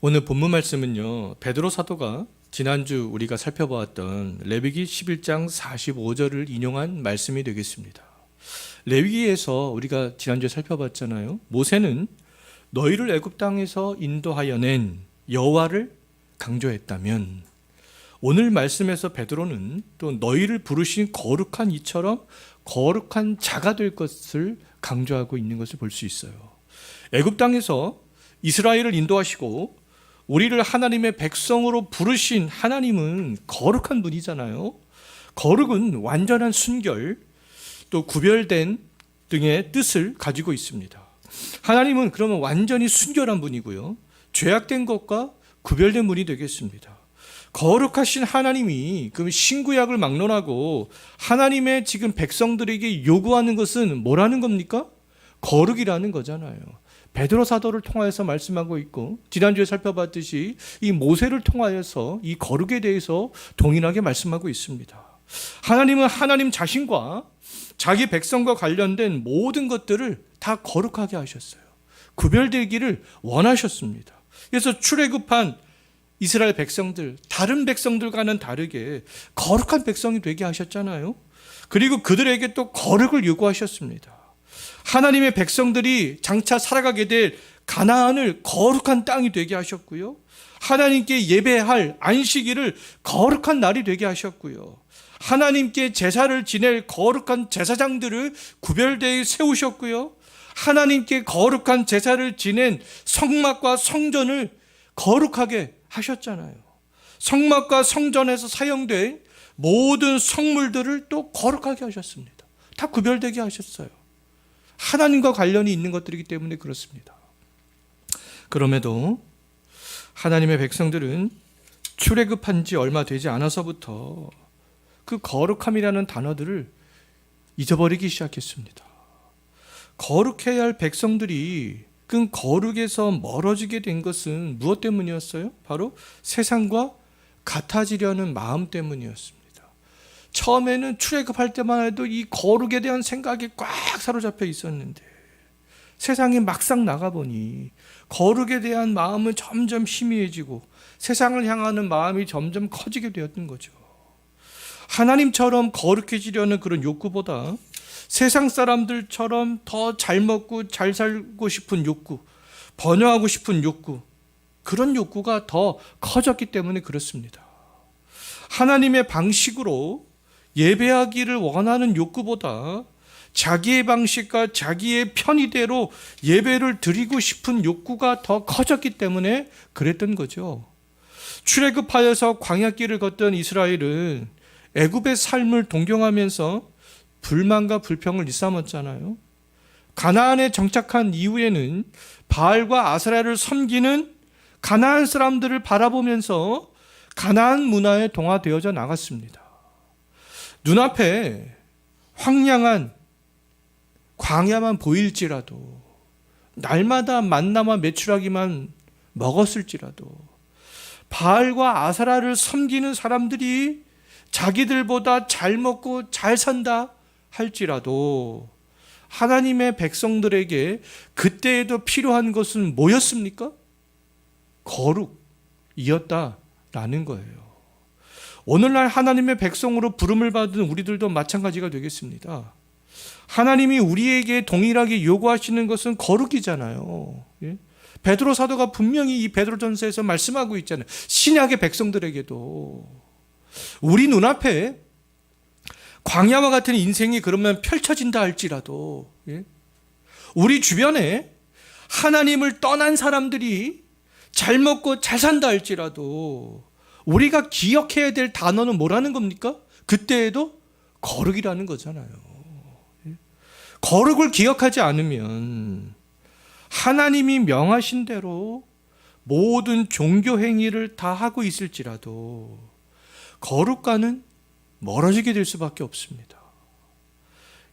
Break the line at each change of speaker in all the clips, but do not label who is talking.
오늘 본문 말씀은요, 베드로 사도가 지난주 우리가 살펴보았던 레위기 11장 45절을 인용한 말씀이 되겠습니다. 레위기에서 우리가 지난주에 살펴봤잖아요. 모세는 너희를 애굽 땅에서 인도하여 낸 여호와를 강조했다면, 오늘 말씀에서 베드로는 또 너희를 부르신 거룩한 이처럼 거룩한 자가 될 것을 강조하고 있는 것을 볼 수 있어요. 애굽 땅에서 이스라엘을 인도하시고 우리를 하나님의 백성으로 부르신 하나님은 거룩한 분이잖아요. 거룩은 완전한 순결, 또 구별된 등의 뜻을 가지고 있습니다. 하나님은 그러면 완전히 순결한 분이고요, 죄악된 것과 구별된 분이 되겠습니다. 거룩하신 하나님이 그럼 신구약을 막론하고 하나님의 지금 백성들에게 요구하는 것은 뭐라는 겁니까? 거룩이라는 거잖아요. 베드로 사도를 통하여서 말씀하고 있고, 지난주에 살펴봤듯이 이 모세를 통하여서 이 거룩에 대해서 동일하게 말씀하고 있습니다. 하나님은 하나님 자신과 자기 백성과 관련된 모든 것들을 다 거룩하게 하셨어요. 구별되기를 원하셨습니다. 그래서 출애굽한 이스라엘 백성들, 다른 백성들과는 다르게 거룩한 백성이 되게 하셨잖아요. 그리고 그들에게 또 거룩을 요구하셨습니다. 하나님의 백성들이 장차 살아가게 될 가나안을 거룩한 땅이 되게 하셨고요, 하나님께 예배할 안식일을 거룩한 날이 되게 하셨고요, 하나님께 제사를 지낼 거룩한 제사장들을 구별되게 세우셨고요, 하나님께 거룩한 제사를 지낸 성막과 성전을 거룩하게 하셨잖아요. 성막과 성전에서 사용된 모든 성물들을 또 거룩하게 하셨습니다. 다 구별되게 하셨어요. 하나님과 관련이 있는 것들이기 때문에 그렇습니다. 그럼에도 하나님의 백성들은 출애굽한 지 얼마 되지 않아서부터 그 거룩함이라는 단어들을 잊어버리기 시작했습니다. 거룩해야 할 백성들이 그 거룩에서 멀어지게 된 것은 무엇 때문이었어요? 바로 세상과 같아지려는 마음 때문이었습니다. 처음에는 출애굽할 때만 해도 이 거룩에 대한 생각이 꽉 사로잡혀 있었는데, 세상에 막상 나가보니 거룩에 대한 마음은 점점 희미해지고 세상을 향하는 마음이 점점 커지게 되었던 거죠. 하나님처럼 거룩해지려는 그런 욕구보다 세상 사람들처럼 더 잘 먹고 잘 살고 싶은 욕구, 번영하고 싶은 욕구, 그런 욕구가 더 커졌기 때문에 그렇습니다. 하나님의 방식으로 예배하기를 원하는 욕구보다 자기의 방식과 자기의 편의대로 예배를 드리고 싶은 욕구가 더 커졌기 때문에 그랬던 거죠. 출애굽하여서 광야길을 걷던 이스라엘은 애굽의 삶을 동경하면서 불만과 불평을 일삼았잖아요. 가나안에 정착한 이후에는 바알과 아세라를 섬기는 가나안 사람들을 바라보면서 가나안 문화에 동화되어져 나갔습니다. 눈앞에 황량한 광야만 보일지라도, 날마다 만나와 메추라기만 먹었을지라도, 바알과 아세라를 섬기는 사람들이 자기들보다 잘 먹고 잘 산다 할지라도 하나님의 백성들에게 그때에도 필요한 것은 뭐였습니까? 거룩이었다라는 거예요. 오늘날 하나님의 백성으로 부름을 받은 우리들도 마찬가지가 되겠습니다. 하나님이 우리에게 동일하게 요구하시는 것은 거룩이잖아요. 베드로 사도가 분명히 이 베드로전서에서 말씀하고 있잖아요. 신약의 백성들에게도 우리 눈앞에 광야와 같은 인생이 그러면 펼쳐진다 할지라도, 우리 주변에 하나님을 떠난 사람들이 잘 먹고 잘 산다 할지라도 우리가 기억해야 될 단어는 뭐라는 겁니까? 그때에도 거룩이라는 거잖아요. 거룩을 기억하지 않으면 하나님이 명하신 대로 모든 종교 행위를 다 하고 있을지라도 거룩과는 멀어지게 될 수밖에 없습니다.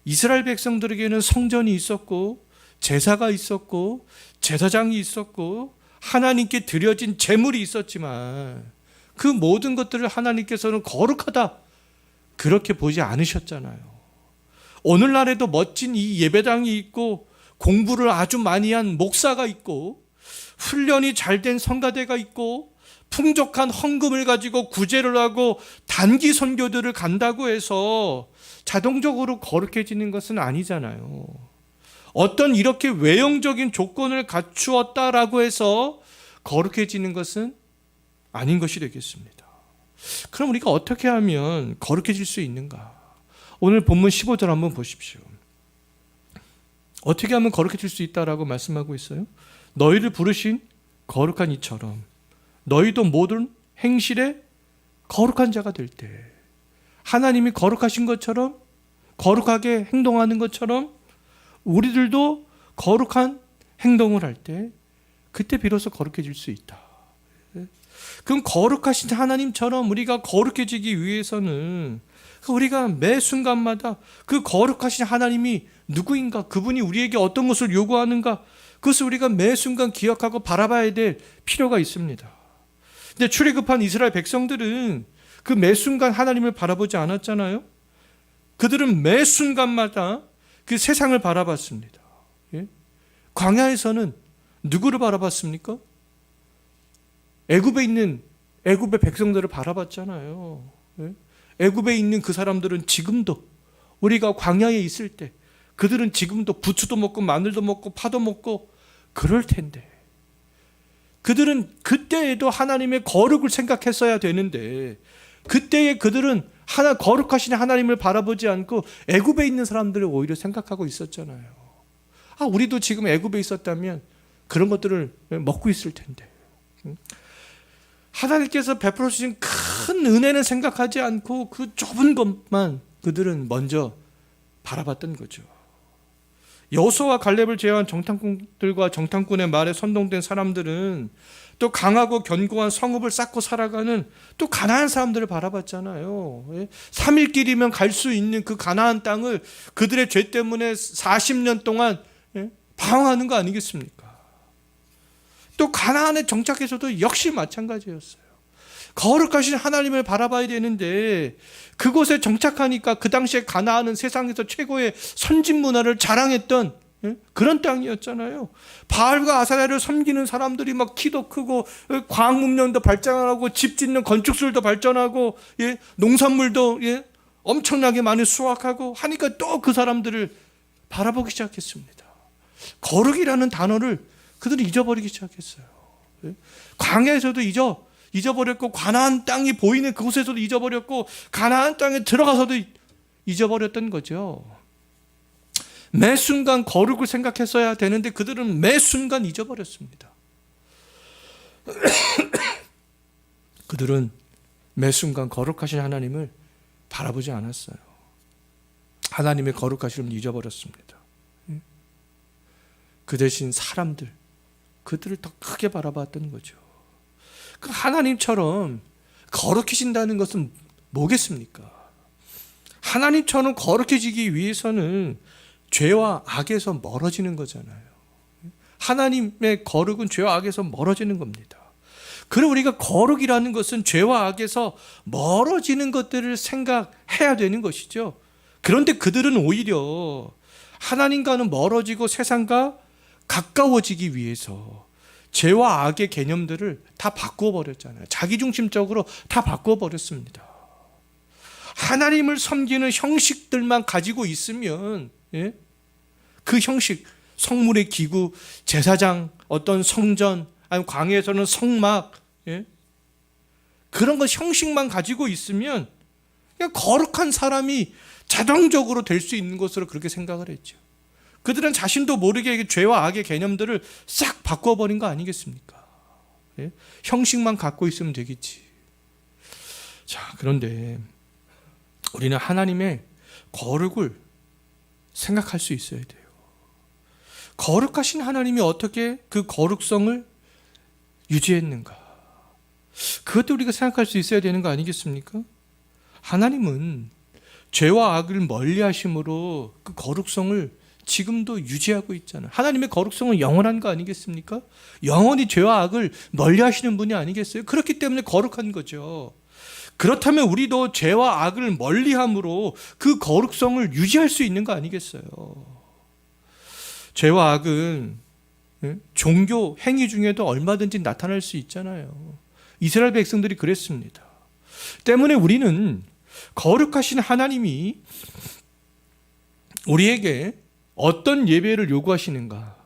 이스라엘 백성들에게는 성전이 있었고 제사가 있었고 제사장이 있었고 하나님께 드려진 제물이 있었지만 그 모든 것들을 하나님께서는 거룩하다 그렇게 보지 않으셨잖아요. 오늘날에도 멋진 이 예배당이 있고 공부를 아주 많이 한 목사가 있고 훈련이 잘 된 성가대가 있고 풍족한 헌금을 가지고 구제를 하고 단기 선교들을 간다고 해서 자동적으로 거룩해지는 것은 아니잖아요. 어떤 이렇게 외형적인 조건을 갖추었다라고 해서 거룩해지는 것은 아닌 것이 되겠습니다. 그럼 우리가 어떻게 하면 거룩해질 수 있는가? 오늘 본문 15절 한번 보십시오. 어떻게 하면 거룩해질 수 있다라고 말씀하고 있어요? 너희를 부르신 거룩한 이처럼 너희도 모든 행실에 거룩한 자가 될 때, 하나님이 거룩하신 것처럼 거룩하게 행동하는 것처럼 우리들도 거룩한 행동을 할 때 그때 비로소 거룩해질 수 있다. 그럼 거룩하신 하나님처럼 우리가 거룩해지기 위해서는 우리가 매 순간마다 그 거룩하신 하나님이 누구인가, 그분이 우리에게 어떤 것을 요구하는가, 그것을 우리가 매 순간 기억하고 바라봐야 될 필요가 있습니다. 근데 출애굽한 이스라엘 백성들은 그 매 순간 하나님을 바라보지 않았잖아요. 그들은 매 순간마다 그 세상을 바라봤습니다. 광야에서는 누구를 바라봤습니까? 애굽에 있는 애굽의 백성들을 바라봤잖아요. 애굽에 있는 그 사람들은 지금도, 우리가 광야에 있을 때 그들은 지금도 부추도 먹고 마늘도 먹고 파도 먹고 그럴 텐데, 그들은 그때에도 하나님의 거룩을 생각했어야 되는데 그때에 그들은 거룩하신 하나님을 바라보지 않고 애굽에 있는 사람들을 오히려 생각하고 있었잖아요. 우리도 지금 애굽에 있었다면 그런 것들을 먹고 있을 텐데. 하나님께서 베풀어 주신 큰 은혜는 생각하지 않고 그 좁은 것만 그들은 먼저 바라봤던 거죠. 여호수아와 갈렙을 제외한 정탐꾼들과 정탐꾼의 말에 선동된 사람들은 또 강하고 견고한 성읍을 쌓고 살아가는 또 가나안 사람들을 바라봤잖아요. 3일 길이면 갈 수 있는 그 가나안 땅을 그들의 죄 때문에 40년 동안 방황하는 거 아니겠습니까? 또 가나안에 정착해서도 역시 마찬가지였어요. 거룩하신 하나님을 바라봐야 되는데 그곳에 정착하니까 그 당시에 가나안은 세상에서 최고의 선진 문화를 자랑했던 그런 땅이었잖아요. 바알과 아사랴를 섬기는 사람들이 막 키도 크고 광문명도 발전하고 집 짓는 건축술도 발전하고 농산물도 엄청나게 많이 수확하고 하니까 또 그 사람들을 바라보기 시작했습니다. 거룩이라는 단어를 그들이 잊어버리기 시작했어요. 광야에서도 잊어버렸고 가나안 땅이 보이는 그곳에서도 잊어버렸고 가나안 땅에 들어가서도 잊어버렸던 거죠. 매 순간 거룩을 생각했어야 되는데 그들은 매 순간 잊어버렸습니다. 그들은 매 순간 거룩하신 하나님을 바라보지 않았어요. 하나님의 거룩하심을 잊어버렸습니다. 그 대신 사람들, 그들을 더 크게 바라봤던 거죠. 그 하나님처럼 거룩해진다는 것은 뭐겠습니까? 하나님처럼 거룩해지기 위해서는 죄와 악에서 멀어지는 거잖아요. 하나님의 거룩은 죄와 악에서 멀어지는 겁니다. 그럼 우리가 거룩이라는 것은 죄와 악에서 멀어지는 것들을 생각해야 되는 것이죠. 그런데 그들은 오히려 하나님과는 멀어지고 세상과 가까워지기 위해서 죄와 악의 개념들을 다 바꿔버렸잖아요. 자기중심적으로 다 바꿔버렸습니다. 하나님을 섬기는 형식들만 가지고 있으면 그 형식, 성물의 기구, 제사장, 어떤 성전, 아니면 광야에서는 성막, 그런 것 형식만 가지고 있으면 그냥 거룩한 사람이 자동적으로 될 수 있는 것으로 그렇게 생각을 했죠. 그들은 자신도 모르게 죄와 악의 개념들을 싹 바꿔버린 거 아니겠습니까? 형식만 갖고 있으면 되겠지. 자, 그런데 우리는 하나님의 거룩을 생각할 수 있어야 돼요. 거룩하신 하나님이 어떻게 그 거룩성을 유지했는가? 그것도 우리가 생각할 수 있어야 되는 거 아니겠습니까? 하나님은 죄와 악을 멀리 하심으로 그 거룩성을 지금도 유지하고 있잖아요. 하나님의 거룩성은 영원한 거 아니겠습니까? 영원히 죄와 악을 멀리 하시는 분이 아니겠어요? 그렇기 때문에 거룩한 거죠. 그렇다면 우리도 죄와 악을 멀리함으로 그 거룩성을 유지할 수 있는 거 아니겠어요? 죄와 악은 종교 행위 중에도 얼마든지 나타날 수 있잖아요. 이스라엘 백성들이 그랬습니다. 때문에 우리는 거룩하신 하나님이 우리에게 어떤 예배를 요구하시는가,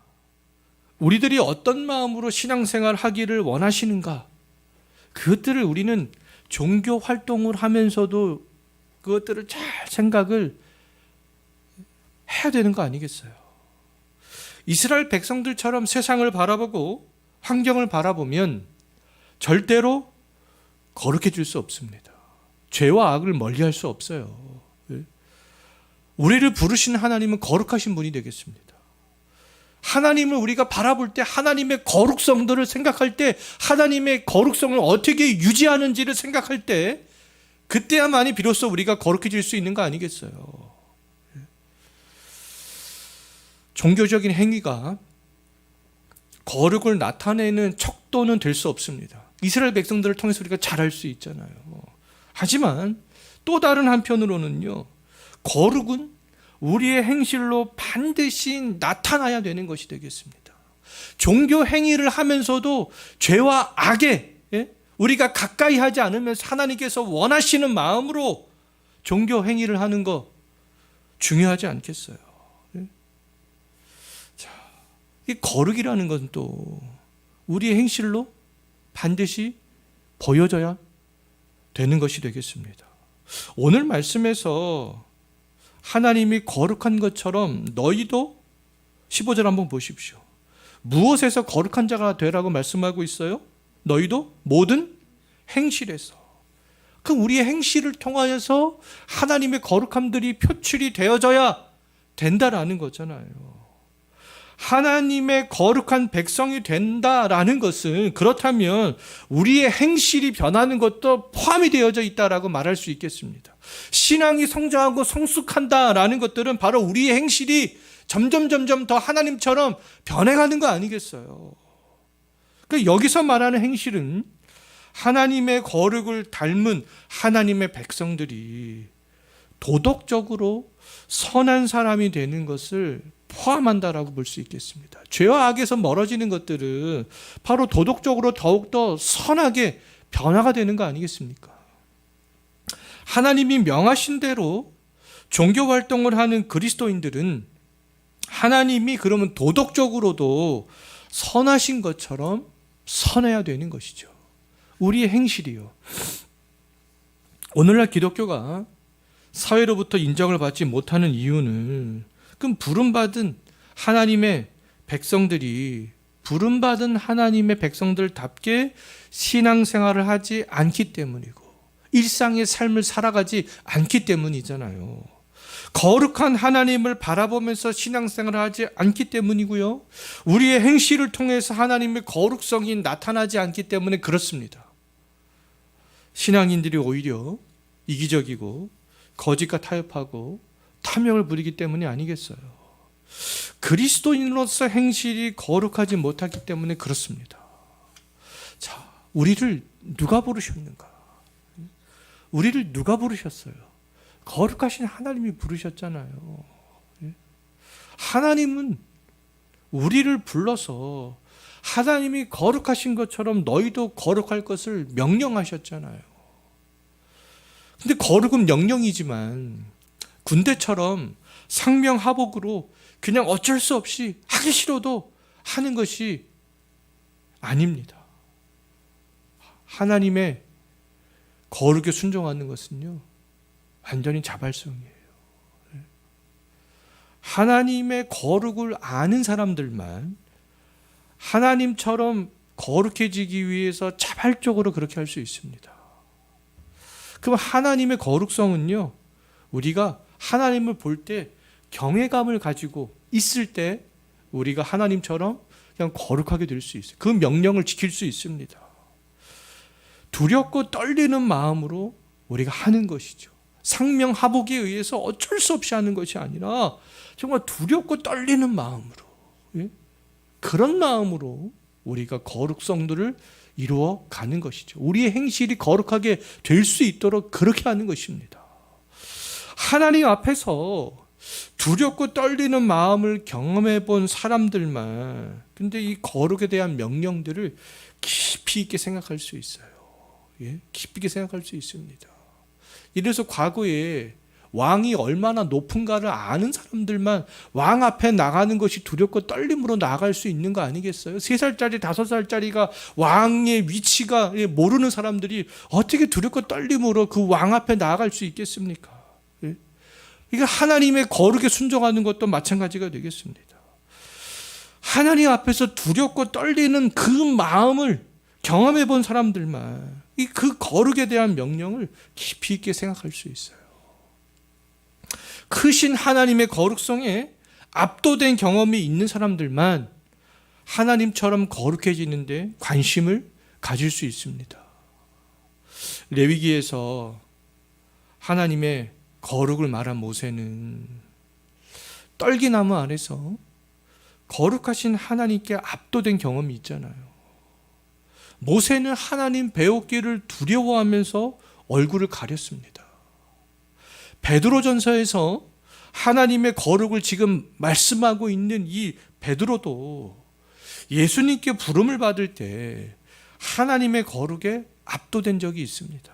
우리들이 어떤 마음으로 신앙생활 하기를 원하시는가, 그것들을 우리는 종교 활동을 하면서도 그것들을 잘 생각을 해야 되는 거 아니겠어요? 이스라엘 백성들처럼 세상을 바라보고 환경을 바라보면 절대로 거룩해질 수 없습니다. 죄와 악을 멀리할 수 없어요. 우리를 부르신 하나님은 거룩하신 분이 되겠습니다. 하나님을 우리가 바라볼 때 하나님의 거룩성들을 생각할 때, 하나님의 거룩성을 어떻게 유지하는지를 생각할 때, 그때야만이 비로소 우리가 거룩해질 수 있는 거 아니겠어요? 종교적인 행위가 거룩을 나타내는 척도는 될 수 없습니다. 이스라엘 백성들을 통해서 우리가 잘할 수 있잖아요. 하지만 또 다른 한편으로는요, 거룩은 우리의 행실로 반드시 나타나야 되는 것이 되겠습니다. 종교 행위를 하면서도 죄와 악에 우리가 가까이 하지 않으면서 하나님께서 원하시는 마음으로 종교 행위를 하는 거 중요하지 않겠어요? 자, 이 거룩이라는 것은 또 우리의 행실로 반드시 보여져야 되는 것이 되겠습니다. 오늘 말씀에서 하나님이 거룩한 것처럼 너희도 15절 한번 보십시오. 무엇에서 거룩한 자가 되라고 말씀하고 있어요? 너희도 모든 행실에서. 그럼 우리의 행실을 통하여서 하나님의 거룩함들이 표출이 되어져야 된다라는 거잖아요. 하나님의 거룩한 백성이 된다라는 것은, 그렇다면 우리의 행실이 변하는 것도 포함이 되어져 있다라고 말할 수 있겠습니다. 신앙이 성장하고 성숙한다라는 것들은 바로 우리의 행실이 점점 더 하나님처럼 변해가는 거 아니겠어요? 그러니까 여기서 말하는 행실은 하나님의 거룩을 닮은 하나님의 백성들이 도덕적으로 선한 사람이 되는 것을 포함한다라고 볼 수 있겠습니다. 죄와 악에서 멀어지는 것들은 바로 도덕적으로 더욱더 선하게 변화가 되는 거 아니겠습니까? 하나님이 명하신 대로 종교 활동을 하는 그리스도인들은 하나님이 그러면 도덕적으로도 선하신 것처럼 선해야 되는 것이죠. 우리의 행실이요. 오늘날 기독교가 사회로부터 인정을 받지 못하는 이유는, 그럼 부름받은 하나님의 백성들답게 신앙생활을 하지 않기 때문이고 일상의 삶을 살아가지 않기 때문이잖아요. 거룩한 하나님을 바라보면서 신앙생활을 하지 않기 때문이고요. 우리의 행실을 통해서 하나님의 거룩성이 나타나지 않기 때문에 그렇습니다. 신앙인들이 오히려 이기적이고 거짓과 타협하고 탐욕을 부리기 때문이 아니겠어요. 그리스도인으로서 행실이 거룩하지 못하기 때문에 그렇습니다. 자, 우리를 누가 부르셨는가? 우리를 누가 부르셨어요? 거룩하신 하나님이 부르셨잖아요. 하나님은 우리를 불러서 하나님이 거룩하신 것처럼 너희도 거룩할 것을 명령하셨잖아요. 근데 거룩은 명령이지만 군대처럼 상명하복으로 그냥 어쩔 수 없이 하기 싫어도 하는 것이 아닙니다. 하나님의 거룩에 순종하는 것은요, 완전히 자발성이에요. 하나님의 거룩을 아는 사람들만 하나님처럼 거룩해지기 위해서 자발적으로 그렇게 할 수 있습니다. 그럼 하나님의 거룩성은요, 우리가 하나님을 볼 때 경외감을 가지고 있을 때 우리가 하나님처럼 그냥 거룩하게 될 수 있어요. 그 명령을 지킬 수 있습니다. 두렵고 떨리는 마음으로 우리가 하는 것이죠. 상명하복에 의해서 어쩔 수 없이 하는 것이 아니라 정말 두렵고 떨리는 마음으로, 그런 마음으로 우리가 거룩성들을 이루어 가는 것이죠. 우리의 행실이 거룩하게 될 수 있도록 그렇게 하는 것입니다. 하나님 앞에서 두렵고 떨리는 마음을 경험해 본 사람들만 근데 이 거룩에 대한 명령들을 깊이 있게 생각할 수 있어요. 예? 깊이 있게 생각할 수 있습니다. 이래서 과거에 왕이 얼마나 높은가를 아는 사람들만 왕 앞에 나가는 것이 두렵고 떨림으로 나갈 수 있는 거 아니겠어요? 3살짜리 5살짜리가 왕의 위치가 모르는 사람들이 어떻게 두렵고 떨림으로 그 왕 앞에 나아갈 수 있겠습니까? 예? 이게 하나님의 거룩에 순종하는 것도 마찬가지가 되겠습니다. 하나님 앞에서 두렵고 떨리는 그 마음을 경험해 본 사람들만 그 거룩에 대한 명령을 깊이 있게 생각할 수 있어요. 크신 하나님의 거룩성에 압도된 경험이 있는 사람들만 하나님처럼 거룩해지는데 관심을 가질 수 있습니다. 레위기에서 하나님의 거룩을 말한 모세는 떨기나무 아래서 거룩하신 하나님께 압도된 경험이 있잖아요. 모세는 하나님 배우기를 두려워하면서 얼굴을 가렸습니다. 베드로전서에서 하나님의 거룩을 지금 말씀하고 있는 이 베드로도 예수님께 부름을 받을 때 하나님의 거룩에 압도된 적이 있습니다.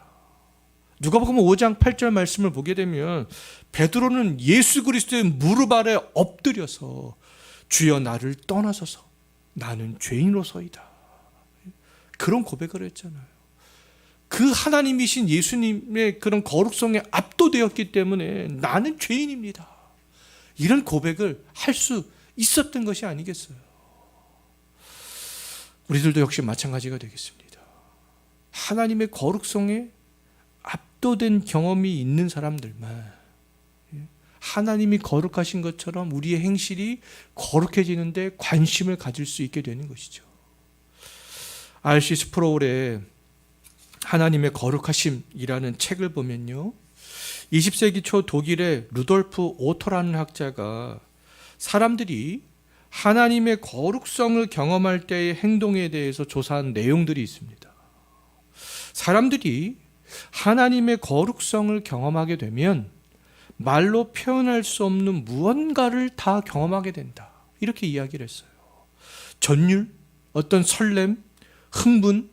누가복음 5장 8절 말씀을 보게 되면 베드로는 예수 그리스도의 무릎 아래 엎드려서 주여 나를 떠나소서 나는 죄인으로서이다. 그런 고백을 했잖아요. 그 하나님이신 예수님의 그런 거룩성에 압도되었기 때문에 나는 죄인입니다. 이런 고백을 할 수 있었던 것이 아니겠어요? 우리들도 역시 마찬가지가 되겠습니다. 하나님의 거룩성에 압도된 경험이 있는 사람들만 하나님이 거룩하신 것처럼 우리의 행실이 거룩해지는데 관심을 가질 수 있게 되는 것이죠. R.C. 스프로울의 하나님의 거룩하심이라는 책을 보면요, 20세기 초 독일의 루돌프 오토라는 학자가 사람들이 하나님의 거룩성을 경험할 때의 행동에 대해서 조사한 내용들이 있습니다. 사람들이 하나님의 거룩성을 경험하게 되면 말로 표현할 수 없는 무언가를 다 경험하게 된다. 이렇게 이야기를 했어요. 전율, 어떤 설렘, 흥분,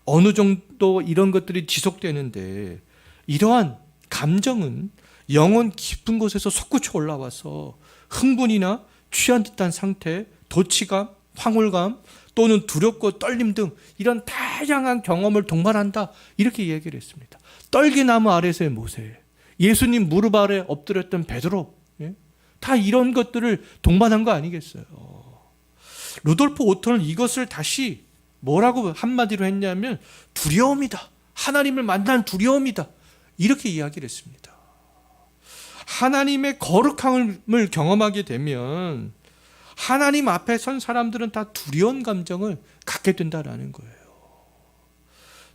어느 정도 이런 것들이 지속되는데 이러한 감정은 영혼 깊은 곳에서 솟구쳐 올라와서 흥분이나 취한 듯한 상태, 도취감, 황홀감 또는 두렵고 떨림 등 이런 다양한 경험을 동반한다. 이렇게 얘기를 했습니다. 떨기나무 아래서의 모세, 예수님 무릎 아래 엎드렸던 베드로, 다 이런 것들을 동반한 거 아니겠어요? 루돌프 오토는 이것을 다시 뭐라고 한마디로 했냐면 두려움이다. 하나님을 만난 두려움이다. 이렇게 이야기를 했습니다. 하나님의 거룩함을 경험하게 되면 하나님 앞에 선 사람들은 다 두려운 감정을 갖게 된다라는 거예요.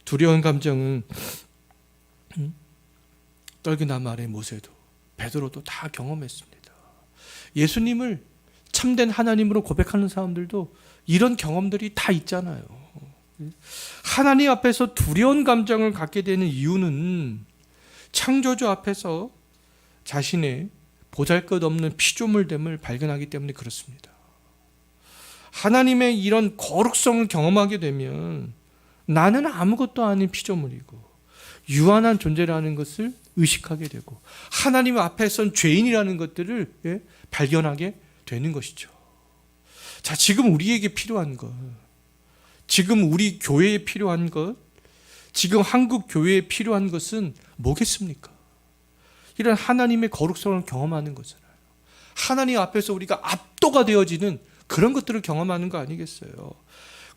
두려운 감정은 떨기나무 아래 모세도 베드로도 다 경험했습니다. 예수님을 참된 하나님으로 고백하는 사람들도 이런 경험들이 다 있잖아요. 하나님 앞에서 두려운 감정을 갖게 되는 이유는 창조주 앞에서 자신의 보잘것없는 피조물됨을 발견하기 때문에 그렇습니다. 하나님의 이런 거룩성을 경험하게 되면 나는 아무것도 아닌 피조물이고 유한한 존재라는 것을 의식하게 되고 하나님 앞에선 죄인이라는 것들을 발견하게 되는 것이죠. 자, 지금 우리에게 필요한 것, 지금 우리 교회에 필요한 것, 지금 한국 교회에 필요한 것은 뭐겠습니까? 이런 하나님의 거룩성을 경험하는 거잖아요. 하나님 앞에서 우리가 압도가 되어지는 그런 것들을 경험하는 거 아니겠어요?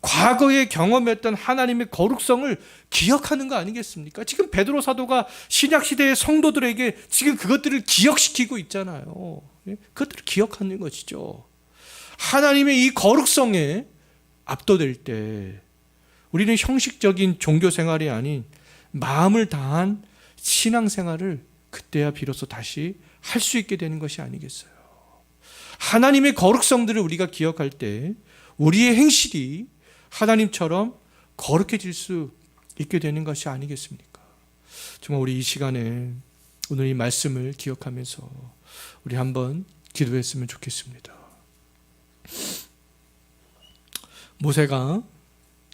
과거에 경험했던 하나님의 거룩성을 기억하는 거 아니겠습니까? 지금 베드로 사도가 신약시대의 성도들에게 지금 그것들을 기억시키고 있잖아요. 그것들을 기억하는 것이죠. 하나님의 이 거룩성에 압도될 때 우리는 형식적인 종교생활이 아닌 마음을 다한 신앙생활을 그때야 비로소 다시 할 수 있게 되는 것이 아니겠어요? 하나님의 거룩성들을 우리가 기억할 때 우리의 행실이 하나님처럼 거룩해질 수 있게 되는 것이 아니겠습니까? 정말 우리 이 시간에 오늘 이 말씀을 기억하면서 우리 한번 기도했으면 좋겠습니다. 모세가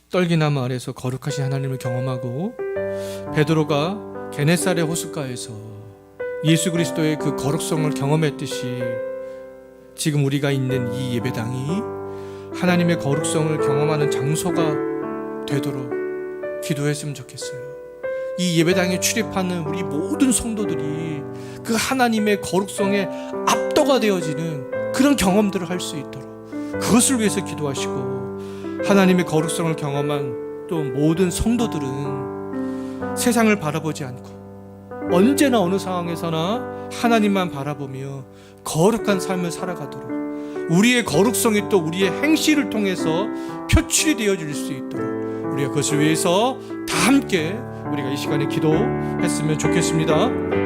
떨기나무 아래서 거룩하신 하나님을 경험하고 베드로가 게네사렛 호숫가에서 예수 그리스도의 그 거룩성을 경험했듯이 지금 우리가 있는 이 예배당이 하나님의 거룩성을 경험하는 장소가 되도록 기도했으면 좋겠어요. 이 예배당에 출입하는 우리 모든 성도들이 그 하나님의 거룩성에 압도가 되어지는 그런 경험들을 할 수 있도록 그것을 위해서 기도하시고, 하나님의 거룩성을 경험한 또 모든 성도들은 세상을 바라보지 않고 언제나 어느 상황에서나 하나님만 바라보며 거룩한 삶을 살아가도록, 우리의 거룩성이 또 우리의 행실을 통해서 표출이 되어질 수 있도록 우리가 그것을 위해서 다 함께 우리가 이 시간에 기도했으면 좋겠습니다.